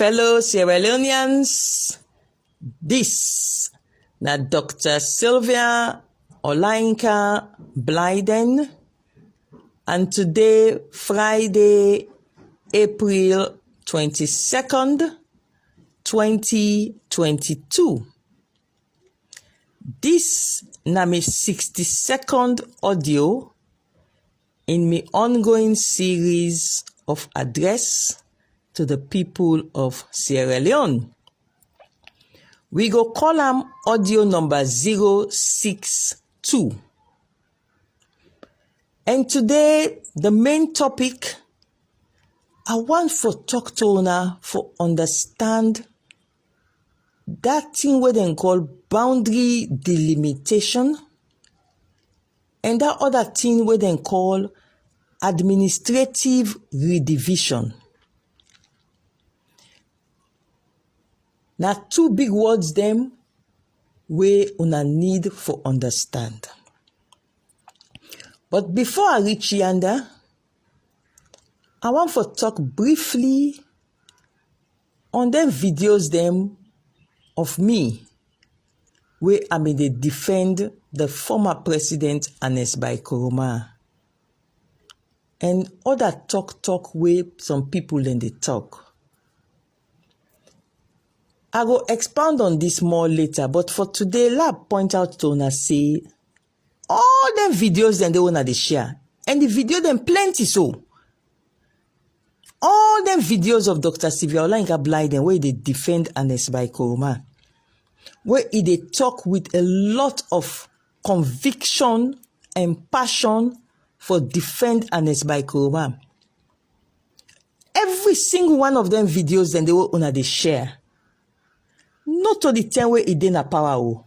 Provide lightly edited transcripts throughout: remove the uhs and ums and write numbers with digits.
Fellow Sierra Leoneans, this na Dr. Sylvia Olainka Blyden, and today, Friday, April 22nd, 2022. This na my 62nd audio in my ongoing series of address to the people of Sierra Leone. We go call them audio number 062. And today, the main topic, I want for talk to una for understand that thing where they call boundary delimitation, and that other thing where they call administrative redivision. Now, two big words them where una need for understand. But before I reach yonder, I want to talk briefly on them videos them of me where I may they defend the former president ERNEST by KOROMA'S. And other talk where some people then they talk. I will expound on this more later, but for today, lab point out to una say all them videos then they wanna they share. And the video them plenty so. All them videos of Dr. Sylvia Olainka Blyden where they defend ERNEST by KOROMA'S, where they talk with a lot of conviction and passion for defend ERNEST by KOROMA'S. Every single one of them videos then they will wanna they share. Not to the time where he did na power.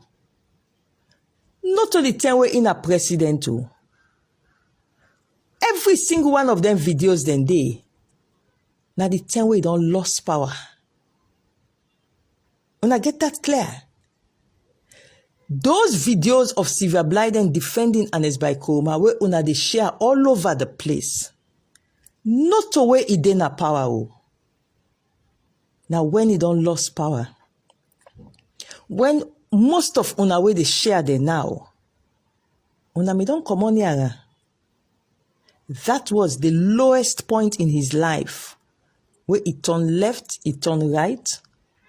Not to the time where in a president. Every single one of them videos then they. Now the time where he don't lost power. When I get that clear. Those videos of Sylvia Blyden defending ERNEST by KOROMA'S where una they share all over the place. Not to where he did na power. Now when he don't lost power. When most of una way they share there now, una me don't come on here. That was the lowest point in his life, where he turned left, he turned right.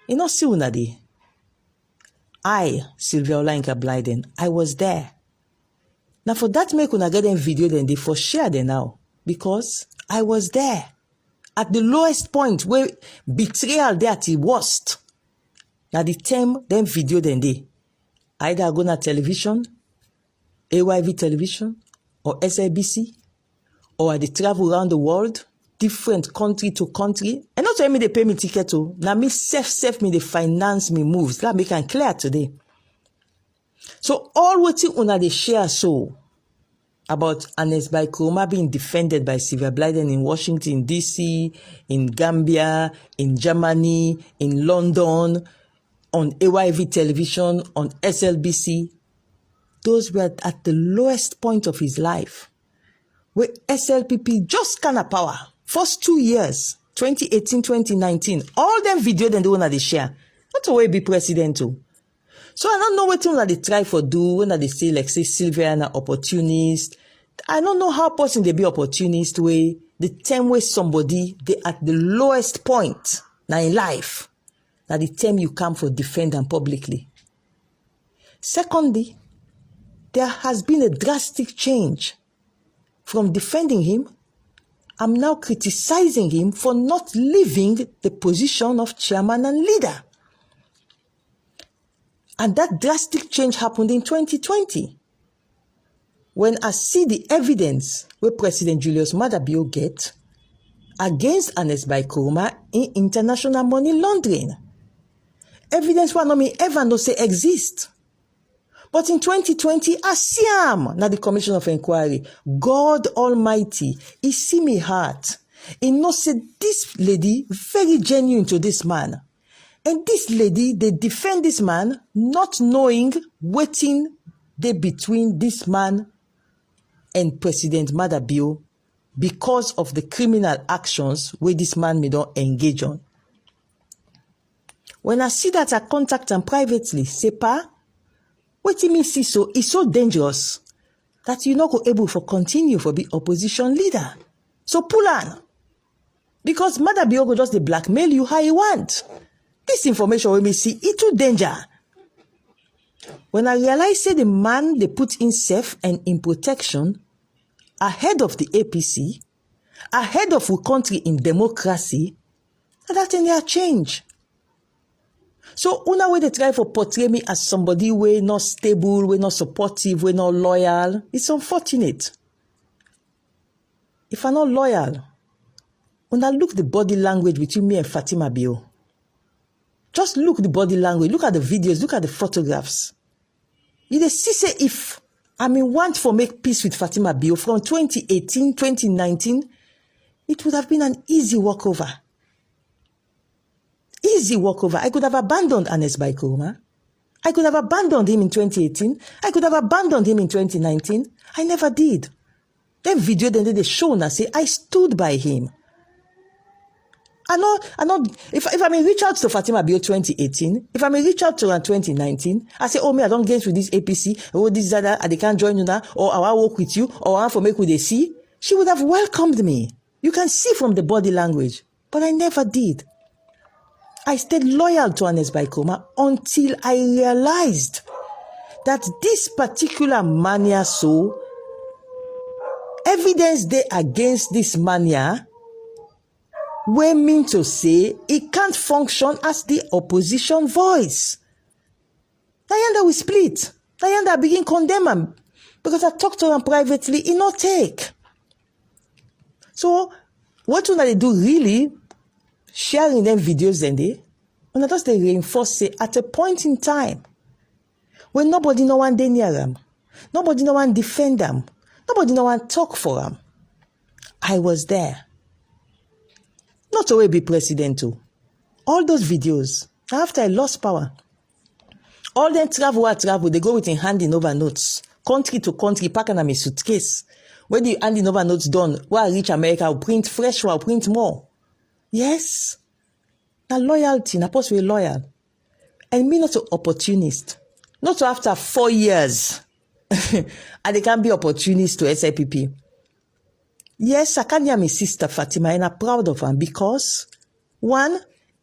You know, see una day. I, Sylvia Olainka Blyden, I was there. Now for that make una get them video then they for share there now, because I was there at the lowest point where betrayal there at the worst. Now the time them video then they either go na television, AYV television, or SABC, or they travel around the world, different country to country. And not tell me they pay me ticket to. Now me self me they finance me moves. That make it clear today. So all what you una they share so about ERNEST by KOROMA'S being defended by Sylvia Blyden in Washington DC, in Gambia, in Germany, in London, on AYV television, on SLBC, those were at the lowest point of his life, where SLPP just kind of power. First 2 years, 2018, 2019, all them video then they want to share. Not always be president too. So I don't know what thing that they try for do when they say like say Sylvia an opportunist. I don't know how person they be opportunist way. The time where somebody they at the lowest point now in life. Now the time you come for defend them publicly. Secondly, there has been a drastic change. From defending him, I'm now criticizing him for not leaving the position of chairman and leader. And that drastic change happened in 2020. When I see the evidence where President JULIUS MAADA get against ERNEST by KOROMA'S in international money laundering. Evidence one no me ever no say exist. But in 2020, I see him now the Commission of Inquiry. God Almighty, He see me heart. He knows say this lady very genuine to this man. And this lady, they defend this man, not knowing waiting they between this man and President 'Because of the criminal actions where this man may not engage on. When I see that, I contact am privately. Say, Pa, wetin me see so is so dangerous that you no go able for continue for be opposition leader. So pull on. Because MAADA go just dey blackmail you how you want. This information wey me see, it too danger. When I realize say the man they put himself and in protection ahead of the APC, ahead of our country in democracy, that thing there change. So una way they try for portray me as somebody way not stable, way not supportive, way not loyal. It's unfortunate. If I'm not loyal, una look the body language between me and Fatima Bio. Just look the body language, look at the videos, look at the photographs. You dey see say if I mean want for make peace with Fatima Bio from 2018, 2019, it would have been an easy walkover. Easy walkover. I could have abandoned Ernest by Koroma. I could have abandoned him in 2018. I could have abandoned him in 2019. I never did. That video then they show and say I stood by him. I know. If I may reach out to Fatima Bio 2018, if I may reach out to her in 2019, I say, oh me, I don't get with this APC, oh this other, they can't join you now, or I will work with you, or I want for make with they see, she would have welcomed me. You can see from the body language, but I never did. I stayed loyal to Ernest by Koroma until I realized that this particular mania, so evidence they against this mania, we mean to say it can't function as the opposition voice. Diana we split. Diana begin condemn him because I talked to him privately. He not take. So what do they do really? Sharing them videos then they, when just they reinforce say at a point in time when nobody no one dey near them, nobody no one defend them, nobody no one talk for them, I was there. Not to be president too. All those videos, after I lost power, all them travel, they go with in handing over notes, country to country, packing on my suitcase. When the handing over notes done, where I reach America, I'll print fresh, I'll print more. Yes. Now loyalty, na supposed to be loyal. And me not an opportunist. Not to after 4 years. And they can be opportunist to SIPP. Yes, I can hear my sister Fatima and I'm proud of her because, one,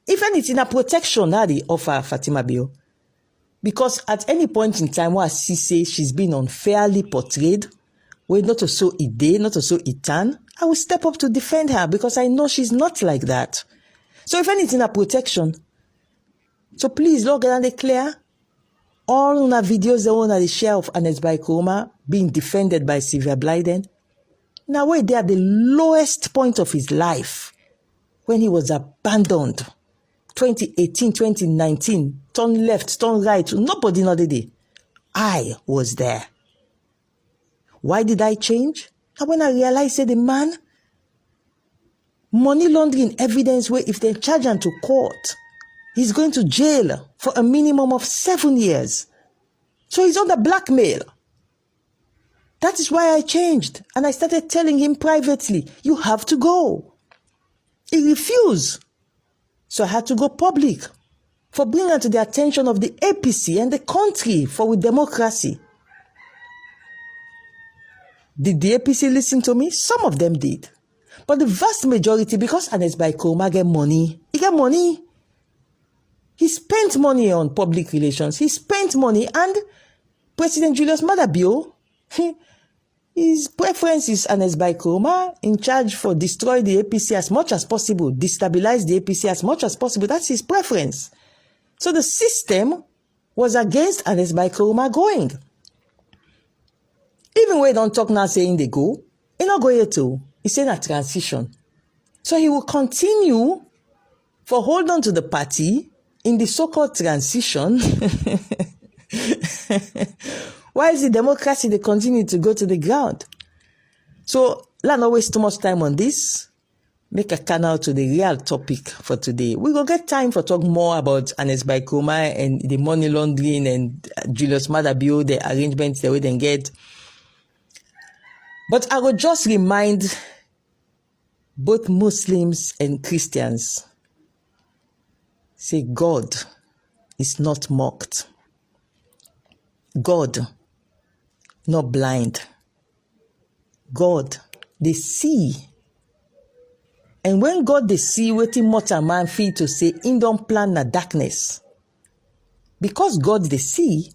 if anything, a protection that they offer Fatima Bio. Because at any point in time where I see say she's been unfairly portrayed, where not to so it day, not to so it turn, I will step up to defend her because I know she's not like that. So if anything, a protection. So please, Lord, get and clear. All the videos the one that they share of Ernest by Koroma being defended by Sylvia Blyden. Now, where they are the lowest point of his life, when he was abandoned, 2018, 2019, turn left, turn right, nobody know the day. I was there. Why did I change? And when I realized that the man, money laundering evidence where if they charge him to court, he's going to jail for a minimum of 7 years. So he's under blackmail. That is why I changed. And I started telling him privately, you have to go. He refused. So I had to go public for bringing to the attention of the APC and the country for with democracy. Did the APC listen to me? Some of them did. But the vast majority, because Ernest by Koroma get money, he got money. He spent money on public relations. He spent money and President Julius MAADA, his preference is Ernest by Koroma in charge for destroy the APC as much as possible, destabilize the APC as much as possible. That's his preference. So the system was against Ernest by Koroma going. Even when they don't talk now saying they go, he not go here too. He's saying a transition. So he will continue for hold on to the party in the so-called transition. While the democracy, they continue to go to the ground. So, let's not waste too much time on this. Make a canal to the real topic for today. We will get time for talk more about Ernest by Koroma and the money laundering and Julius MAADA, the arrangements, the way they get. But I will just remind both Muslims and Christians, say God is not mocked. God not blind. God, they see. And when God they see wetin mortal man feel to say, him don't plan na darkness. Because God they see,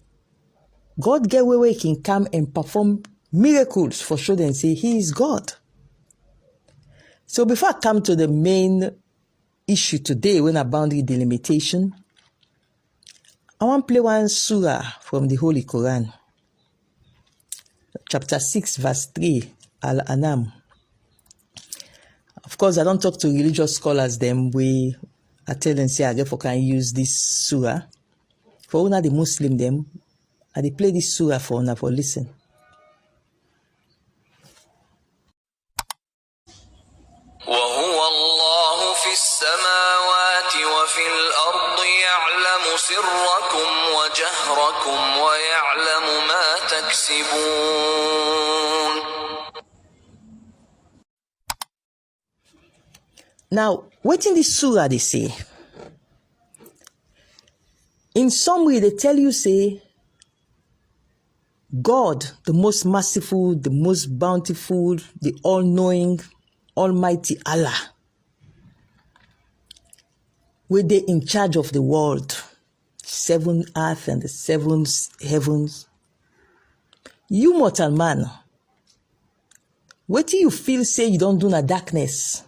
God get where he can come and perform miracles for sure and say he is God. So before I come to the main issue today, when I boundary delimitation, I want to play one surah from the Holy Quran. Chapter 6, verse 3, Al-An'am. Of course, I don't talk to religious scholars them way I tell them say I therefore can use this surah. For una the Muslim them, I they play this surah for una for listen. وهو الله في السماوات وفي الأرض يعلم سركم وجهركم ويعلم ما تكسبون. Now, what in this surah they say? In summary, they tell you say, God, the most merciful, the most bountiful, the all-knowing, Almighty Allah, where they in charge of the world, 7 earth and the 7 heavens. You mortal man, what do you feel say you don't do na darkness?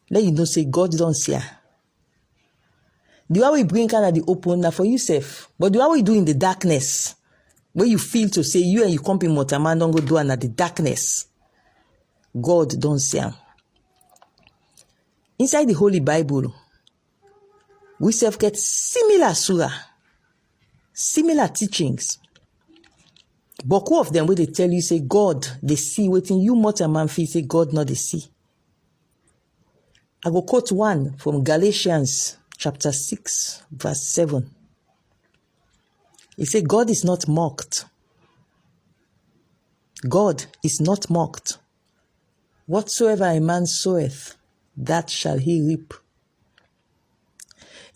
Let you know say God don't see her. The way we bring kind of the open now for yourself, but the way we do in the darkness, where you feel to say you and you company mortal man don't go do at the darkness, God don't see her. Inside the Holy Bible, we self get similar surah, similar teachings. But who of them where they tell you say God they see waiting you mortal man feel say God not they see. I will quote one from Galatians chapter 6 verse 7. It says God is not mocked. God is not mocked. Whatsoever a man soweth, that shall he reap.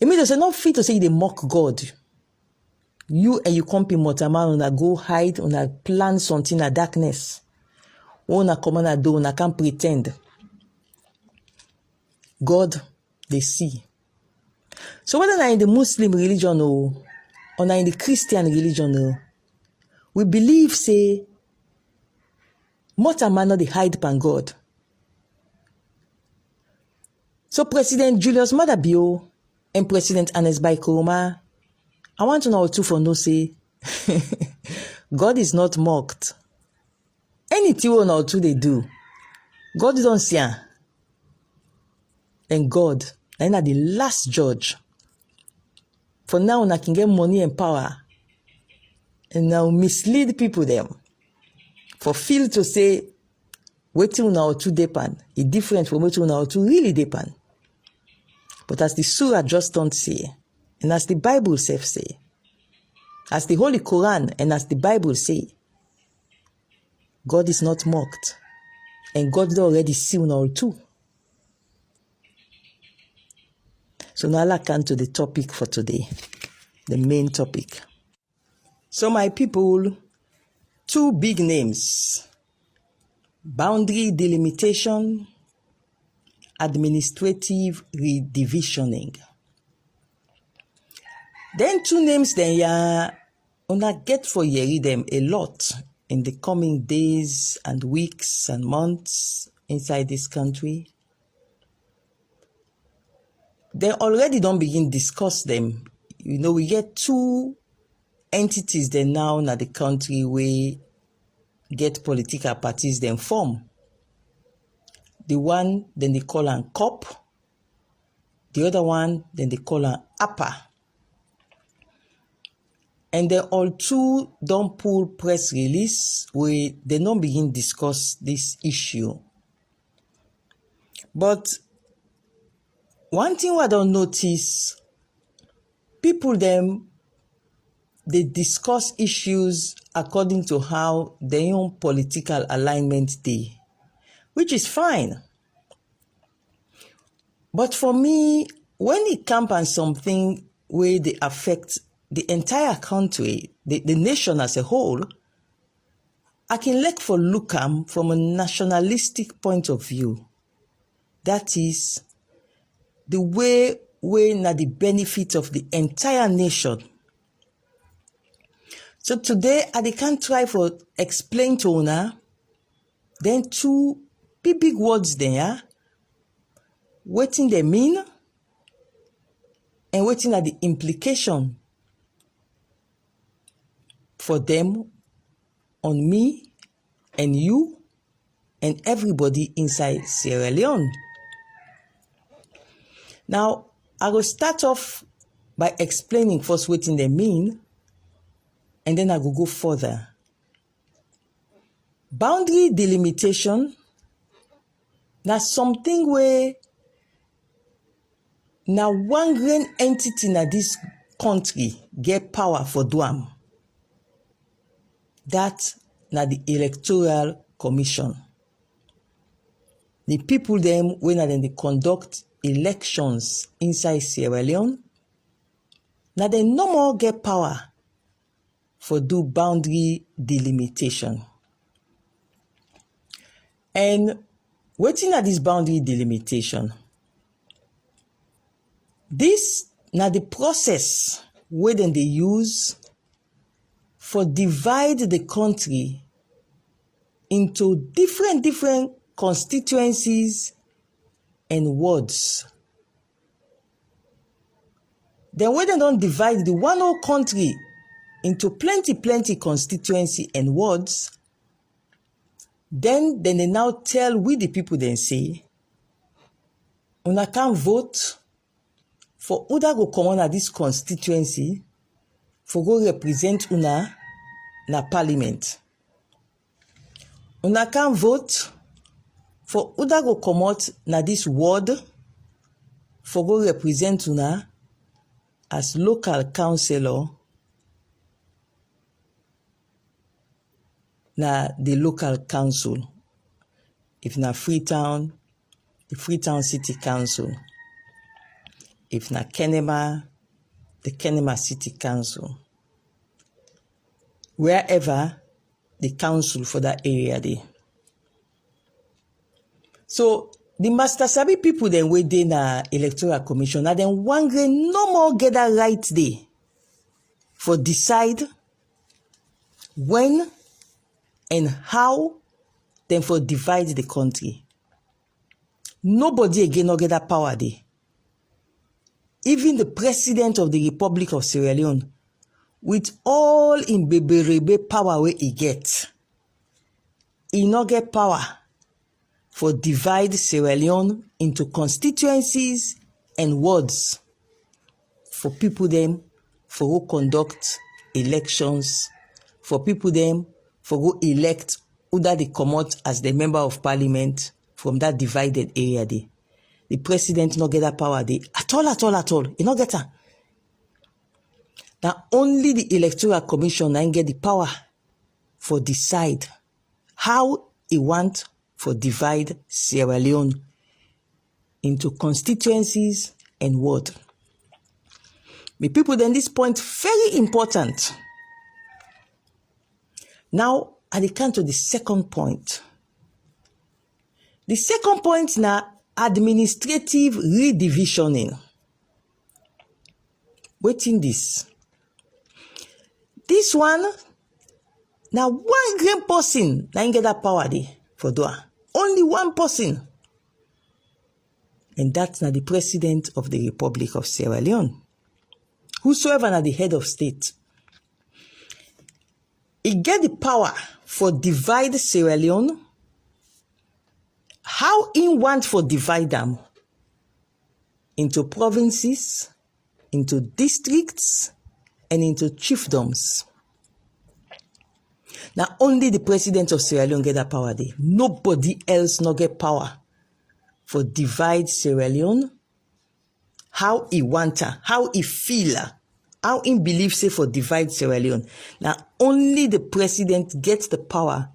It means there's not fit to say they mock God. You and you company mortal man una go hide, una plan something in darkness. Una come on do, una can't pretend. God, they see. So whether na in the Muslim religion or na in the Christian religion, we believe say mortal man not they hide pan God. So President Julius MAADA and President ERNEST by KOROMA, I want to know too for no say God is not mocked. Anything one or two they do, God don't see her. And God, and are the last judge. For now, I can get money and power. And now mislead people them. For feel to say, waiting now to depend. It's different from waiting now to really depend. But as the surah just don't say, and as the Bible self say, as the Holy Quran and as the Bible say, God is not mocked. And God already see now too. So now I come to the topic for today, the main topic. So my people, 2 big names, boundary delimitation, administrative redivisioning. Then 2 names then ya una get for hear them a lot in the coming days and weeks and months inside this country. They already don't begin discuss them. You know, we get 2 entities then now in the country we get political parties then form. The one then they call an COP. The other one then they call an APA. And they all 2 don't pull press release where they don't begin discuss this issue. But one thing I don't notice, people them, they discuss issues according to how their own political alignment they, which is fine. But for me, when it comes on something where they affect the entire country, the nation as a whole, I can like for look from a nationalistic point of view. That is the way na the benefit of the entire nation. So today I can try for explain to una then two big words there, wetin they mean and wetin are the implication for them on me and you and everybody inside Sierra Leone. Now, I will start off by explaining first what they mean, and then I will go further. Boundary delimitation, that's something where now one grand entity in this country get power for do am. That na the Electoral Commission. The people them when they conduct elections inside Sierra Leone, now they no more get power for do boundary delimitation. And waiting at this boundary delimitation, this now the process where then they use for divide the country into different constituencies and wards. Then when they don't divide the one whole country into plenty constituency and wards, then they now tell we the people then say, una can vote for who that go come on at this constituency for go represent una na parliament. Una can vote for who that go come out na this ward for go represent una as local councillor na the local council. If na Freetown, the Freetown City Council. If na Kenema, the Kenema City Council. Wherever the council for that area dey. So the Master Sabi people then wey dey na Electoral Commission, na then one grain no more get that right day for decide when and how then for divide the country. Nobody again no get that power there. Even the President of the Republic of Sierra Leone, with all in beberebe power where he get, he no get power for divide Sierra Leone into constituencies and wards for people them for who conduct elections, for people them for who elect who that they come out as the member of parliament from that divided area there. The president no get that power there at all. He no get her. Now only the Electoral Commission can get the power for decide how he want for divide Sierra Leone into constituencies and ward. The people then this point very important. Now I come to the second point. The second point now administrative redivisioning. Waiting this. This one now one great person now get that power there for doa. Only one person. And that's now the President of the Republic of Sierra Leone. Whosoever now the head of state. He get the power for divide Sierra Leone. How he want for divide them into provinces, into districts, and into chiefdoms. Now only the President of Sierra Leone get that power there. Nobody else no get power for divide Sierra Leone. How he want her, how he feel her, how he believe say for divide Sierra Leone. Now only the President gets the power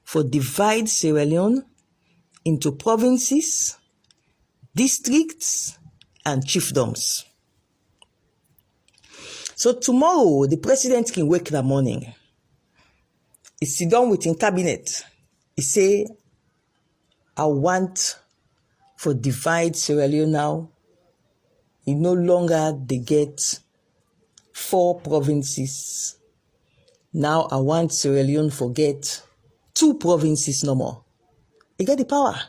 for divide Sierra Leone into provinces, districts, and chiefdoms. So tomorrow, the president can wake in the morning. He sit down with his cabinet. He say, I want for divide Sierra Leone now. He no longer they get 4 provinces. Now I want Sierra Leone forget 2 provinces no more. He get the power.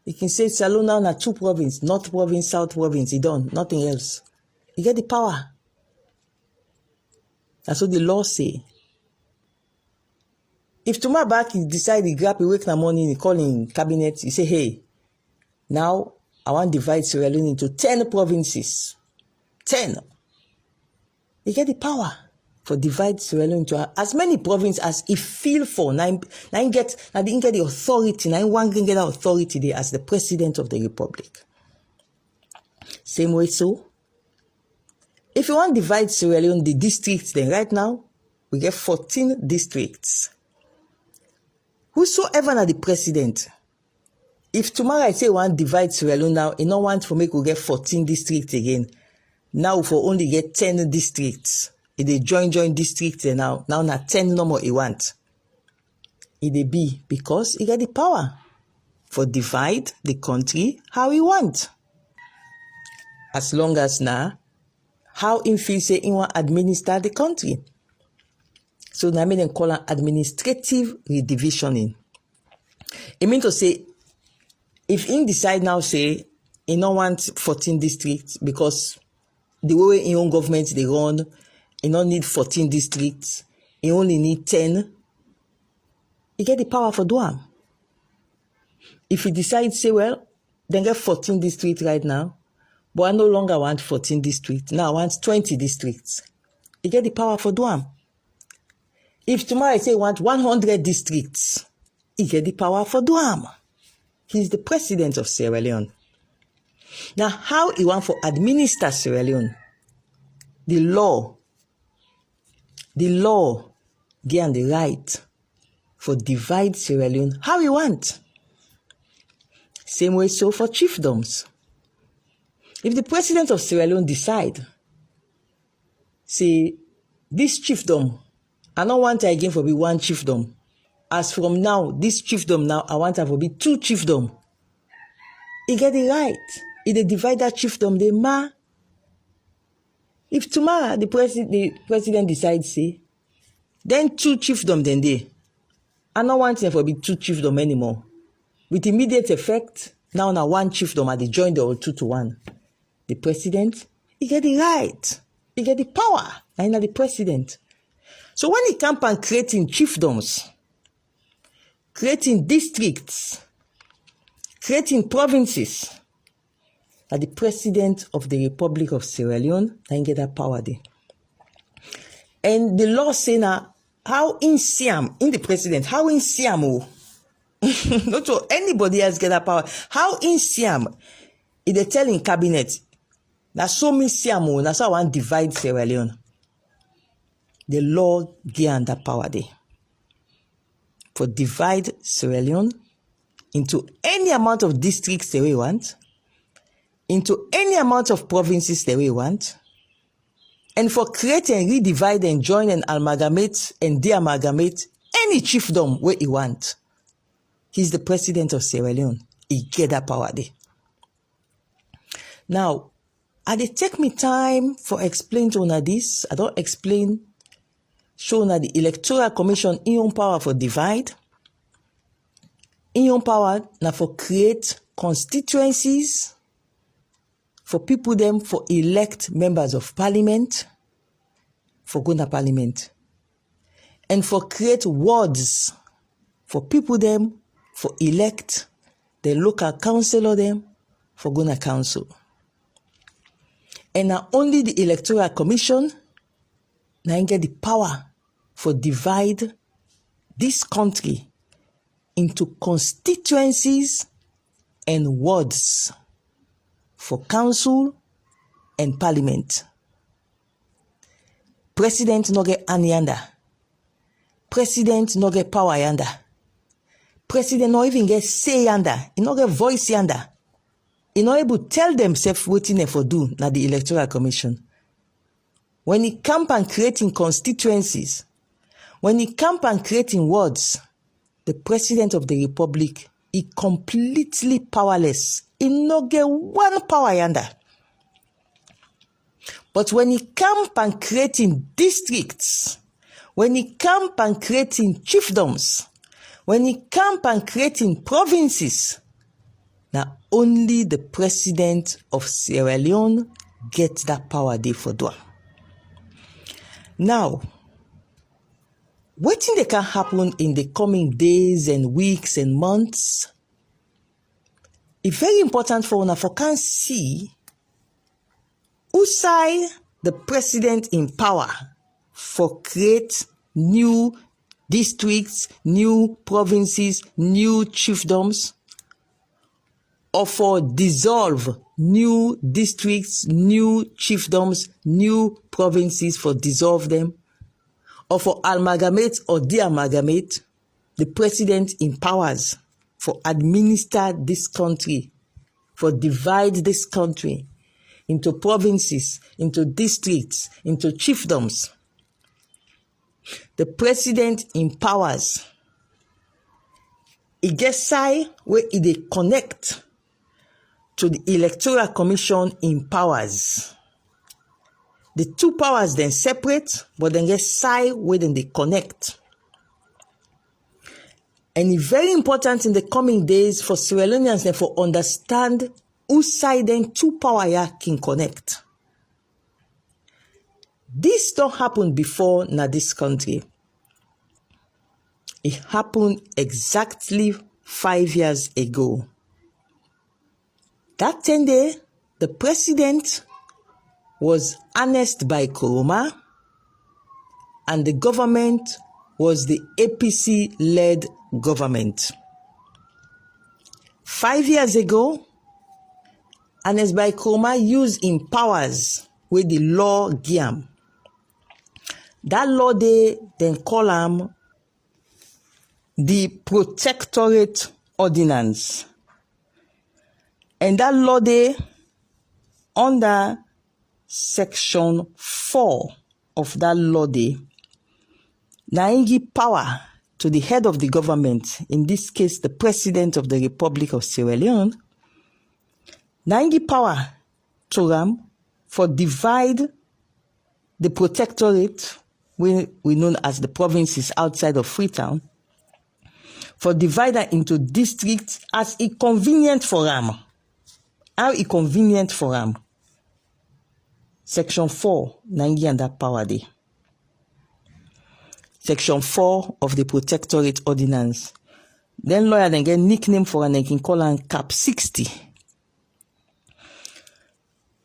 He can say Sierra Leone now na 2 provinces, North province, South province. He done, nothing else. He get the power. That's what the law say. If tomorrow back he decide he grab, he wake in the morning, he call in cabinet, he say, hey, now I want to divide Sierra Leone into 10 provinces. 10. He get the power for divide Sierra Leone into as many provinces as he feel for. Now he get the authority. Now one can get the authority there as the president of the republic. Same way so. If you want to divide Sierra Leone, the districts, then right now, we get 14 districts. Whosoever na the president, if tomorrow I say we want to divide Sierra Leone now, you don't want to make we get 14 districts again. Now for only get 10 districts. If they join districts now na 10 no more he want. It dey be because he get the power for divide the country how he want. As long as now, how him feel say he want administer the country. So now them call it administrative redivisioning. It means to say, if he decide now say he don't want 14 districts because the way his own government they run, he don't need 14 districts, he only need 10, he get the power for do am. If he decides say, well, then get 14 districts right now, but I no longer want 14 districts, now I want 20 districts, he get the power for do am. If tomorrow I say want 100 districts, he get the power for do am. He's the president of Sierra Leone. Now, how he want for administer Sierra Leone? The law give him the right for divide Sierra Leone how he want. Same way so for chiefdoms. If the president of Sierra Leone decide, say, this chiefdom, I don't want it again for be 1 chiefdom. As from now, this chiefdom now, I want it for be 2 chiefdom. He get the right. If they divide that chiefdom, they ma. If tomorrow the president decides, say, then 2 chiefdom then they. I don't want it for be 2 chiefdom anymore. With immediate effect, now 1 chiefdom, and they join the all 2 to 1. The president, he get the right. He get the power. And the president. So when he comes and creating chiefdoms, creating districts, creating provinces, the president of the Republic of Sierra Leone, then get that power there. And the law say now, how in Siam, in the president, how in Siam, not to anybody else get that power. How in Siam, if they tell in cabinet, now so me Siam, that's how I want divide Sierra Leone. The law give that power there. For divide Sierra Leone into any amount of districts that we want, into any amount of provinces that we want, and for create and redivide and join and amalgamate and de-amalgamate any chiefdom where he want. He's the president of Sierra Leone. He get that power there. Now, I dey take me time for explain to una this. I don't explain, show una the Electoral Commission in own power for divide. In own power now for create constituencies for people them for elect members of parliament, for go to parliament, and for create wards for people them for elect the local councillor them for go to council. And now only the Electoral Commission now get the power for divide this country into constituencies and wards for council and parliament. President no get any yanda. President no get power yanda. President no even get say yanda. He no get voice yanda. He no able to tell themselves what they for do na the Electoral Commission. when it comes and creating constituencies, when it comes and creating wards, the President of the Republic is completely powerless. He no get one power yonder. But when it comes and creating districts, when it comes and creating chiefdoms, when it comes and creating provinces, now only the President of Sierra Leone gets that power there for do. Now, what thing that can happen in the coming days and weeks and months? It's very important for una for can see who side the president in power for create new districts, new provinces, new chiefdoms, or for dissolve new districts, new chiefdoms, new provinces, for dissolve them, or for amalgamate or de-amalgamate. The president empowers for administer this country, for divide this country into provinces, into districts, into chiefdoms. The president empowers. He gets side where they connect to the Electoral Commission empowers. The two powers then separate, but then get side where then they connect. And it's very important in the coming days for Sierra Leoneans then for understand whose side then two power can connect. This don't happen before na this country. It happened exactly 5 years ago. That 10 day, the president was ERNEST by KOROMA, and the government was the APC-led government. 5 years ago, ERNEST by KOROMA used in powers with the law giam. That law they then call them the Protectorate Ordinance. And that law they under section 4 of that law they now give power to the head of the government, in this case the President of the Republic of Sierra Leone, now give power to them for divide the protectorate, we known as the provinces outside of Freetown, for divider into districts as it convenient for them. How it convenient for them. Section 4, Nangi and that power day. Section 4 of the Protectorate Ordinance. Then lawyer then get nickname for an can call and Cap 60.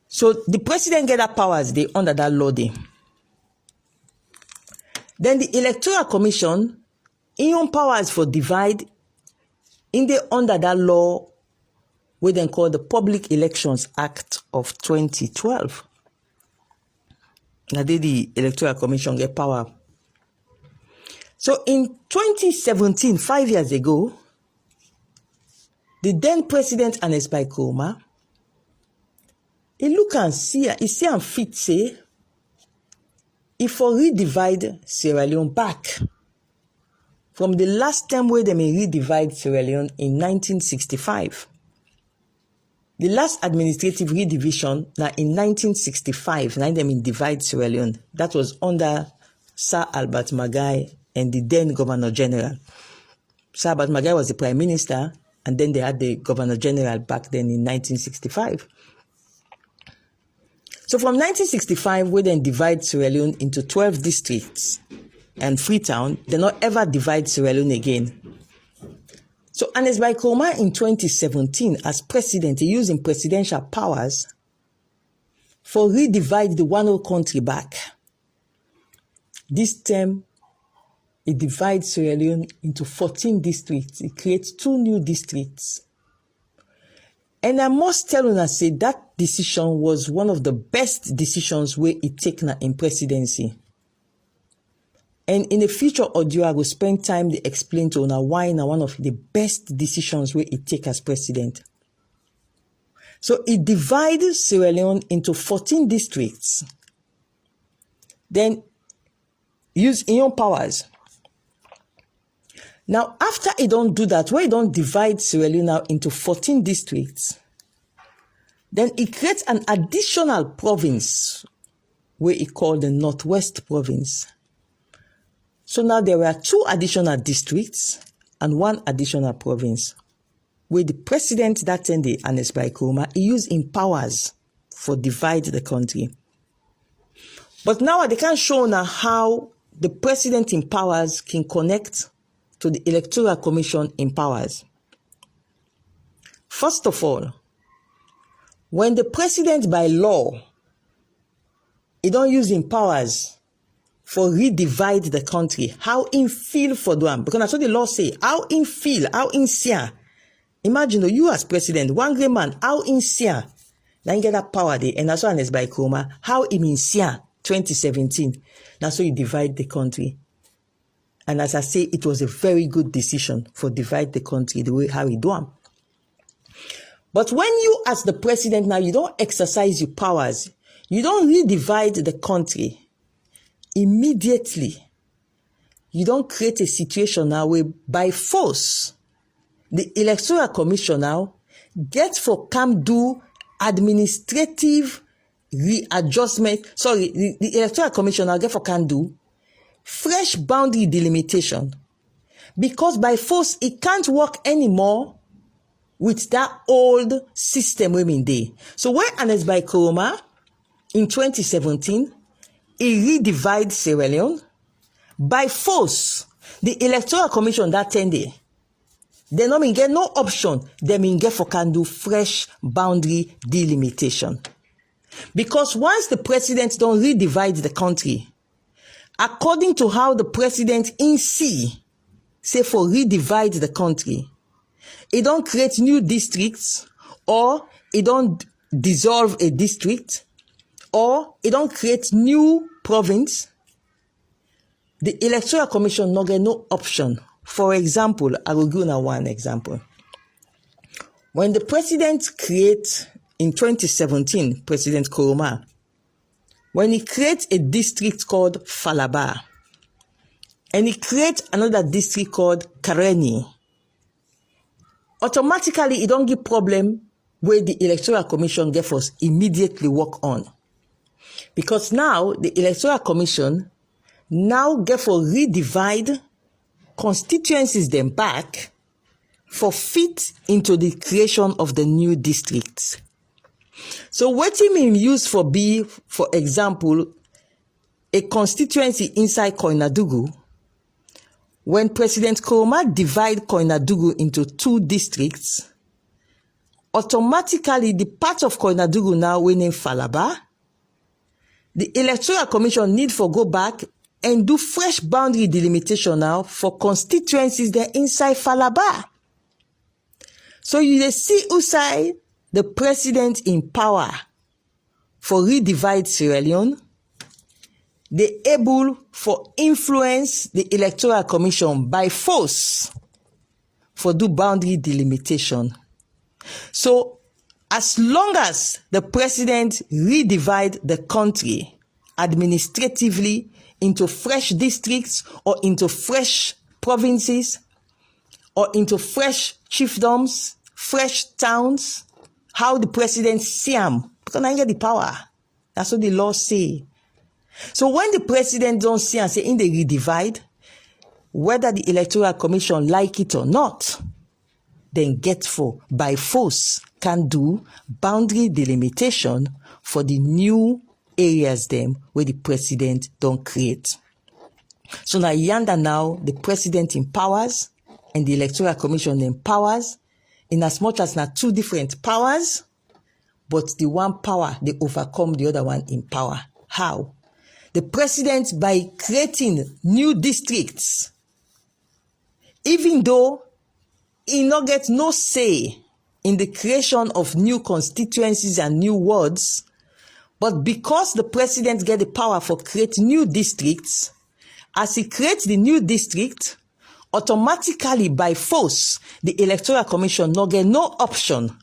So the president get that powers they under that law day. Then the Electoral Commission, in own powers for divide, in the under that law, we then call the Public Elections Act of 2012. Now the Electoral Commission get power. So in 2017, 5 years ago, the then president ERNEST by KOROMA, he look and see, he see and fit say, if for redivide Sierra Leone back from the last time where they may redivide Sierra Leone in 1965. The last administrative redivision now in 1965, now they may divide Sierra Leone. That was under Sir Albert Magai and the then Governor General. Sir Albert Magai was the Prime Minister, and then they had the Governor General back then in 1965. So from 1965, we then divide Sierra Leone into 12 districts, and Freetown, they not ever divide Sierra Leone again. So ERNEST by KOROMA in 2017, as president, he using presidential powers for redivide the one whole country back. This term, it divides Sierra Leone into 14 districts. It creates 2 new districts. And I must tell you, say that decision was one of the best decisions where it taken in presidency. And in a future audio, I will spend time to explain to you why now one of the best decisions where it take as president. So it divided Sierra Leone into 14 districts. then use in own powers. Now, after he don't do that, where he don't divide Sierra Leone now into 14 districts, then he creates an additional province where he called the Northwest Province. So now there were 2 additional districts and 1 additional province where the president that time, the Ernest Bai Koroma, he used in powers for divide the country. But now they can't show now how the president in powers can connect to the Electoral Commission in powers. First of all, when the president by law, he don't use in powers for redivide the country, how in feel for them? Because that's what the law say, how in feel, how in sia. Imagine you as president, one great man, how in sia, then get that power there, and that's why Ernest Bai Koroma, how in sia 2017. That's why you divide the country. And as I say, it was a very good decision for divide the country the way how he do them. But when you as the president now, you don't exercise your powers, you don't redivide the country immediately. You don't create a situation now where by force, the Electoral Commission now gets for come do administrative readjustment. Sorry, the Electoral Commission now get for can do fresh boundary delimitation, because by force it can't work anymore with that old system women day. So when Ernest Bai Koroma in 2017 he redivided Sierra Leone by force, the Electoral Commission that 10 day they no mean get no option, they mean get for can do fresh boundary delimitation, because once the president don't redivide the country according to how the president in say for redivide the country, it don't create new districts, or it don't dissolve a district, or it don't create new province, the Electoral Commission no get no option. For example, I will give you one example. When the president create in 2017, President Koroma, when he creates a district called Falaba, and he creates another district called Kareni, automatically it don't give problem where the Electoral Commission get us immediately work on. Because now the Electoral Commission now get for redivide constituencies them back for fit into the creation of the new districts. So what he mean use for be, for example, a constituency inside Koinadugu, when President Koroma divide Koinadugu into 2 districts, automatically the part of Koinadugu now we name Falaba, the Electoral Commission need for go back and do fresh boundary delimitation now for constituencies there inside Falaba. So you see outside the president in power for redivide Sierra Leone, they able for influence the Electoral Commission by force for do boundary delimitation. So as long as the president redivide the country administratively into fresh districts or into fresh provinces or into fresh chiefdoms, fresh towns, how the president see them, because I get the power. That's what the law say. So when the president don't see and say in the redivide, whether the Electoral Commission like it or not, then get for by force can do boundary delimitation for the new areas them where the president don't create. So now yonder now the president empowers and the Electoral Commission empowers, in as much as now 2 different powers, but the one power they overcome the other one in power. How? The president by creating new districts, even though he not get no say in the creation of new constituencies and new wards, but because the president get the power for create new districts, as he creates the new district, automatically by force, the Electoral Commission not get no option,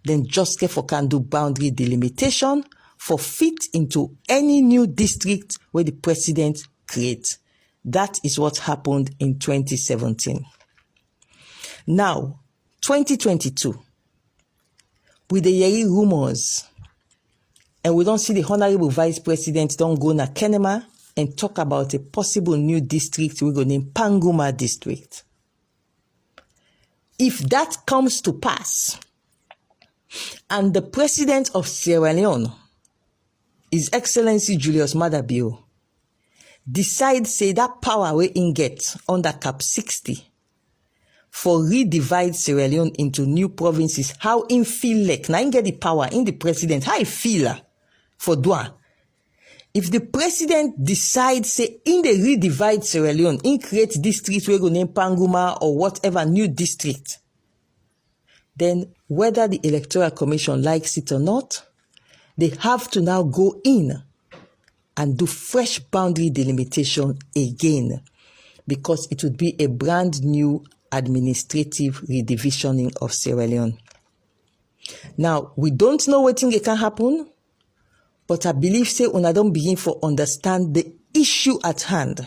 then just get for can do boundary delimitation for fit into any new district where the president creates. That is what happened in 2017. Now, 2022, with the Yeri rumors, and we don't see the Honorable Vice President don't go na Kenema and talk about a possible new district we're going to name Panguma District. If that comes to pass, and the President of Sierra Leone, His Excellency Julius MAADA, decide say that power we in get under Cap 60 for redivide Sierra Leone into new provinces, how in feel like, now in get the power in the president, how he feel for doa. If the president decides say in the redivide Sierra Leone, in create district we go name Panguma or whatever new district, then whether the Electoral Commission likes it or not, they have to now go in and do fresh boundary delimitation again, because it would be a brand new administrative redivisioning of Sierra Leone. Now, we don't know what thing can happen, but I believe say una don't begin for understand the issue at hand.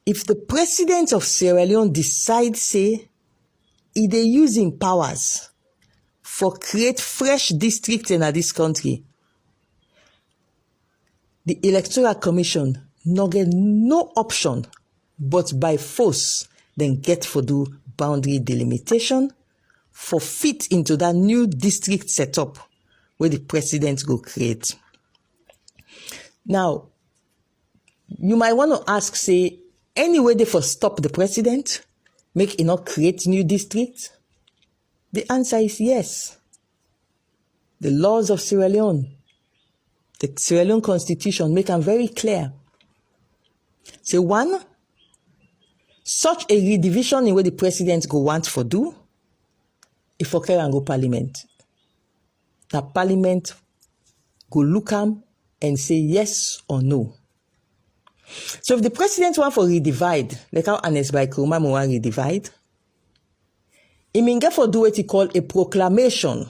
If the president of Sierra Leone decides say he dey using powers for create fresh districts in this country, the Electoral Commission no get no option but by force then get for do boundary delimitation for fit into that new district setup where the president go create. Now, you might want to ask, say, any way they for stop the president, make it not create new districts? The answer is yes. The laws of Sierra Leone, the Sierra Leone Constitution make them very clear. Say one, such a redivision in where the president go want for do, if for carry and go parliament. Now parliament go look am and say yes or no. So if the president want for redivide, like how ERNEST by KOROMA want redivide, he may get for do what he call a proclamation.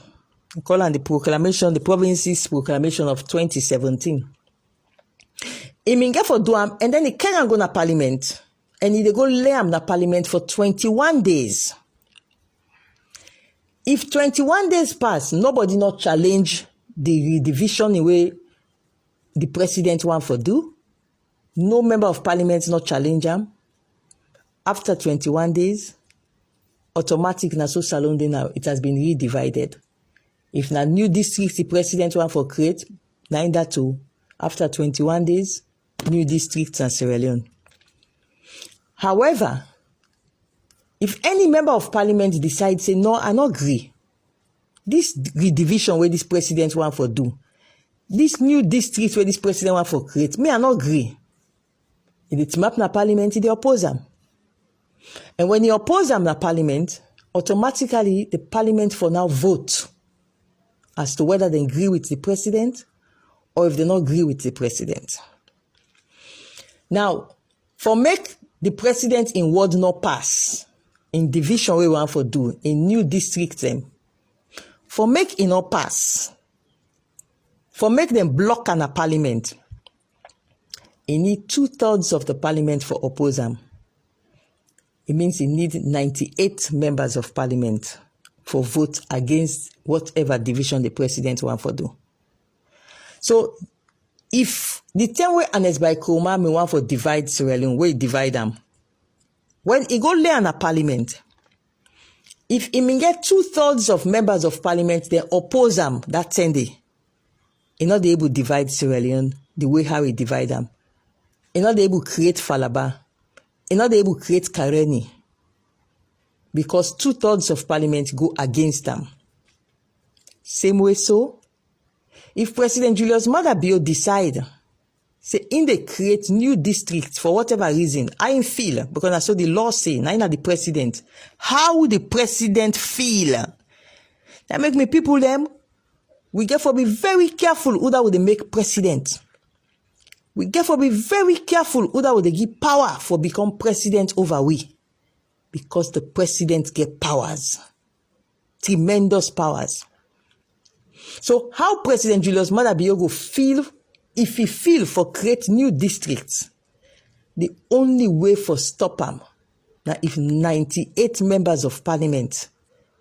We call it the proclamation, the province's proclamation of 2017. He may get for do am, and then he can go na parliament, and he go lay am na parliament for 21 days. If 21 days pass, nobody not challenge the redivision in way the president want for do, no member of parliament not challenge him. After 21 days, automatic na so salon day now, it has been redivided. If na new district the president want for create, na in that too, after 21 days, new districts in Sierra Leone. However, if any member of parliament decides say no, I not agree, this redivision where this president want for do, this new district where this president want for create, me I not agree. If it's map na parliament, they oppose them. And when you oppose them na parliament, automatically the parliament for now vote as to whether they agree with the president or if they not agree with the president. Now, for make the president in word not pass, in division we want for do, in new district them, for make it not pass, for make them block an a parliament, he need 2/3 of the parliament for oppose them. It means he need 98 members of parliament for vote against whatever division the president want for do. So, if the time where ERNEST by KOROMA may want for divide Sierra Leone, where he divide them, when he go lay on a parliament, if he may get 2/3 of members of parliament, they oppose them that same day, he not able to divide Sierra Leone the way how he divide them. He not able to create Falaba. He not able to create Kareni. Because 2/3 of parliament go against them. Same way so, if President Julius MAADA decide, say in they create new districts for whatever reason, I feel, because I saw the law say, now the president, how would the president feel? That make me people them, we get for be very careful who that would they make president. We get for be very careful who that would they give power for become president over we. Because the president get powers. Tremendous powers. So how President Julius Maada Bio go feel if he feel for create new districts? The only way for stop him now if 98 members of parliament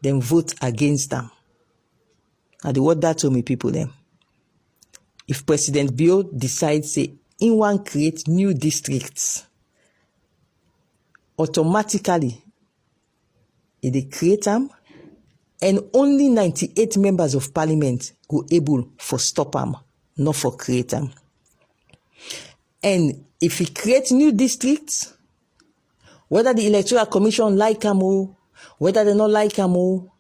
then vote against them. Now the word that to me people then. If President Bio decides say in one create new districts, automatically they create them and only 98 members of parliament go able for stop them, not for create them. And if he creates new districts, whether the Electoral Commission like them or whether they not like them or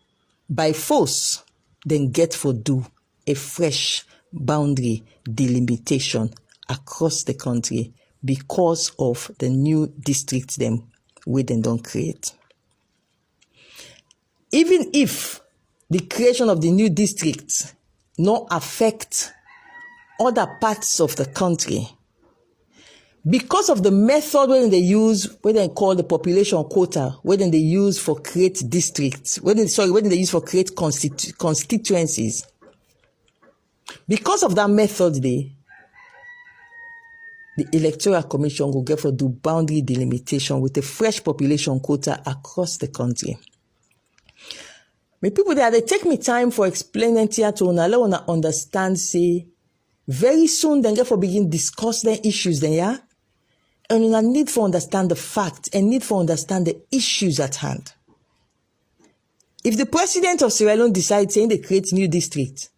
by force, then get for do a fresh boundary delimitation across the country because of the new districts them we then don't create. Even if the creation of the new districts not affect other parts of the country, because of the method when they use, when they call the population quota, when they use for create districts, when they use for create constituencies, because of that method, the Electoral Commission will get for do boundary delimitation with a fresh population quota across the country. My people there, they take me time for explaining here to allow una understand, say, very soon then get for begin discuss the issues then, yeah? And you need for understand the facts and need for understand the issues at hand. If the president of Sierra Leone decides saying they create new district,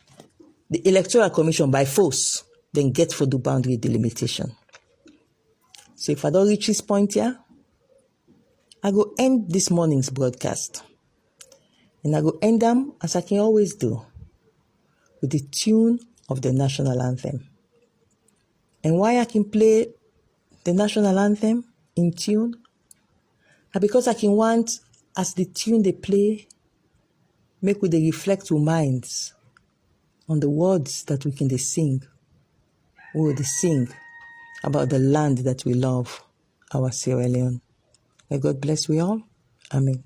the Electoral Commission by force then get for the boundary delimitation. So if I don't reach this point here, I go end this morning's broadcast. And I go end them as I can always do, with the tune of the national anthem. And why I can play the national anthem in tune? And because I can want, as the tune they play, make we they reflect our minds on the words that we can they sing. Oh, they sing about the land that we love, our Sierra Leone. May God bless we all. Amen.